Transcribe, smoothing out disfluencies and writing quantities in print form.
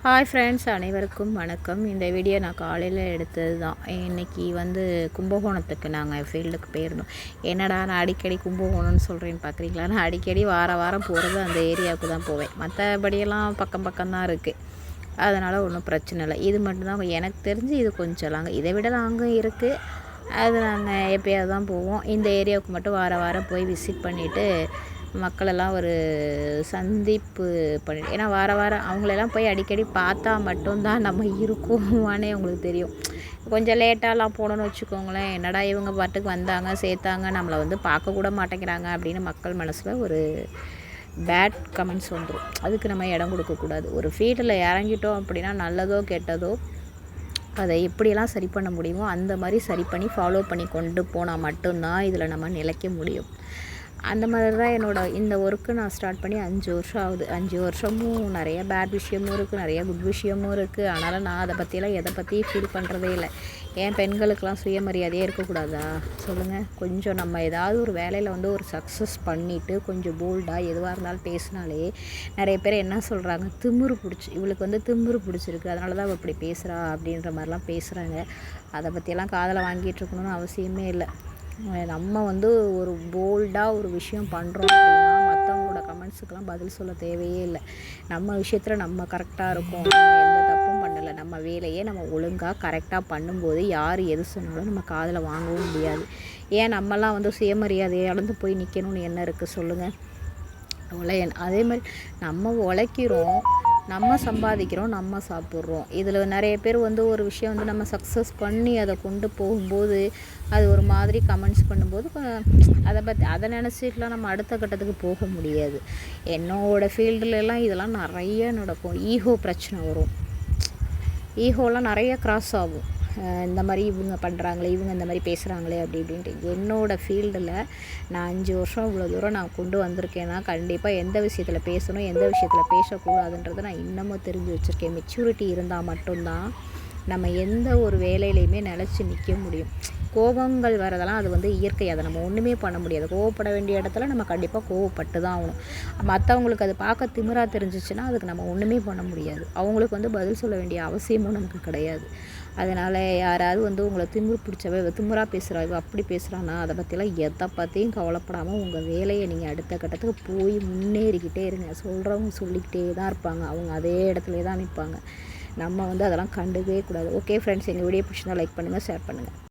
Hi friends, அனைவருக்கும் வணக்கம். இந்த வீடியோ நான் காலையில் எடுத்தது தான். இன்றைக்கி கும்பகோணத்துக்கு நாங்கள் ஃபீல்டுக்கு போயிருந்தோம். என்னடா நான் அடிக்கடி கும்பகோணம்னு சொல்கிறேன்னு பார்க்குறீங்களா? நான் அடிக்கடி வாரம் போகிறது அந்த ஏரியாவுக்கு தான் போவேன். மற்றபடியெல்லாம் பக்கம் தான் இருக்குது. அதனால் ஒன்றும் பிரச்சனை இல்லை. இது மட்டும்தான் எனக்கு தெரிஞ்சு இது கொஞ்சம் லாங்க. இதை விட லாங்கும் இருக்குது. அது நாங்கள் எப்போயாவது தான் போவோம். இந்த ஏரியாவுக்கு மட்டும் வாரம் போய் விசிட் பண்ணிவிட்டு மக்களெல்லாம் ஒரு சந்திப்பு பண்ணி, ஏன்னா வாரம் அவங்களெல்லாம் போய் அடிக்கடி பார்த்தா மட்டும்தான் நம்ம இருக்கோமானே அவங்களுக்கு தெரியும். கொஞ்சம் லேட்டாலாம் போகணுன்னு வச்சுக்கோங்களேன், என்னடா இவங்க பாட்டுக்கு வந்தாங்க சேர்த்தாங்க, நம்மளை பார்க்கக்கூட மாட்டேங்கிறாங்க அப்படின்னு மக்கள் மனசில் ஒரு பேட் கமெண்ட்ஸ் வந்துடும். அதுக்கு நம்ம இடம் கொடுக்கக்கூடாது. ஒரு ஃபீல்டில் இறங்கிட்டோம் அப்படின்னா நல்லதோ கெட்டதோ அதை எப்படியெல்லாம் சரி பண்ண முடியுமோ அந்த மாதிரி சரி பண்ணி ஃபாலோ பண்ணி கொண்டு போனால் மட்டும்தான் இதில் நம்ம நிலைக்க முடியும். அந்த மாதிரி தான் இந்த ஒர்க்கு நான் ஸ்டார்ட் பண்ணி 5 வருஷம் ஆகுது. 5 வருஷமும் நிறைய பேட் விஷயமும் இருக்குது, நிறைய குட் விஷயமும் இருக்குது. அதனால் நான் அதை பற்றியெல்லாம் எதை பற்றியும் ஃபீல் பண்ணுறதே இல்லை. ஏன் பெண்களுக்கெலாம் சுயமரியாதையே இருக்கக்கூடாதா சொல்லுங்கள்? கொஞ்சம் நம்ம ஏதாவது ஒரு வேலையில் ஒரு சக்ஸஸ் பண்ணிவிட்டு கொஞ்சம் போல்டாக எதுவாக இருந்தாலும் பேசினாலே நிறைய பேர் என்ன சொல்கிறாங்க, திமிரு பிடிச்சி, இவளுக்கு திமிரு பிடிச்சிருக்கு, அதனால தான் அவள் இப்படி பேசுகிறா அப்படின்ற மாதிரிலாம் பேசுகிறாங்க. அதை பற்றியெல்லாம் காதில் வாங்கிட்டு இருக்கணும்னு அவசியமே இல்லை. நம்ம ஒரு போல்டாக ஒரு விஷயம் பண்ணுறோம் அப்படின்னா மற்றவங்களோட கமெண்ட்ஸுக்கெல்லாம் பதில் சொல்ல தேவையே இல்லை. நம்ம விஷயத்தில் நம்ம கரெக்டாக இருக்கோம், நம்ம எந்த தப்பும் பண்ணலை, நம்ம வேலையே நம்ம ஒழுங்காக கரெக்டாக பண்ணும்போது யார் எது சொன்னாலும் நம்ம காதில் வாங்கவும் முடியாது. ஏன் நம்மலாம் சுயமரியாதையை இழந்து போய் நிற்கணும்னு என்ன இருக்குது சொல்லுங்கள்? அதே மாதிரி நம்ம உழைக்கிறோம், நம்ம சம்பாதிக்கிறோம், நம்ம சாப்பிட்றோம். இதில் நிறைய பேர் ஒரு விஷயம் நம்ம சக்ஸஸ் பண்ணி அதை கொண்டு போகும்போது அது ஒரு மாதிரி கமெண்ட்ஸ் பண்ணும்போது அதை நினச்சிட்டுலாம் நம்ம அடுத்த கட்டத்துக்கு போக முடியாது. என்னோடய ஃபீல்டுலலாம் இதெல்லாம் நிறைய நடக்கும். ஈகோ பிரச்சனை வரும். ஈகோலாம் நிறைய கிராஸ் ஆகும். இந்த மாதிரி இவங்க பண்ணுறாங்களே, இவங்க இந்த மாதிரி பேசுகிறாங்களே அப்படி இப்படின்ட்டு. என்னோடய ஃபீல்டில் நான் 5 வருஷம் இவ்வளோ தூரம் நான் கொண்டு வந்திருக்கேன்னா கண்டிப்பாக எந்த விஷயத்தில் பேசணும், எந்த விஷயத்தில் பேசக்கூடாதுன்றதை நான் இன்னமும் தெரிஞ்சு வச்சுருக்கேன். மெச்சூரிட்டி இருந்தால் மட்டும்தான் நம்ம எந்த ஒரு வேலையிலையுமே நிலச்சி நிற்க முடியும். கோபங்கள் வரதெல்லாம் அது இயற்கை, அதை நம்ம ஒன்றுமே பண்ண முடியாது. கோவப்பட வேண்டிய இடத்துல நம்ம கண்டிப்பாக கோவப்பட்டு தான் ஆகணும். மற்றவங்களுக்கு அது பார்க்க திமிராக தெரிஞ்சிச்சுன்னா அதுக்கு நம்ம ஒன்றுமே பண்ண முடியாது. அவங்களுக்கு பதில் சொல்ல வேண்டிய அவசியமும் நமக்கு கிடையாது. அதனால் யாராவது உங்களை திமிரு பிடிச்சவ, திமிராக பேசுகிறா, இவ அப்படி பேசுகிறான்னா அதை பற்றிலாம் எதை பற்றியும் கவலைப்படாமல் உங்கள் வேலையை நீங்கள் அடுத்த கட்டத்துக்கு போய் முன்னேறிக்கிட்டே இருங்க. சொல்கிறவங்க சொல்லிக்கிட்டே தான் இருப்பாங்க, அவங்க அதே இடத்துல தான் நிற்பாங்க. நம்ம அதெல்லாம் கண்டுக்கவே கூடாது. ஓகே ஃப்ரெண்ட்ஸ், எங்கள் வீடியோ பிடிச்சிருந்தா லைக் பண்ணுங்கள், ஷேர் பண்ணுங்கள்.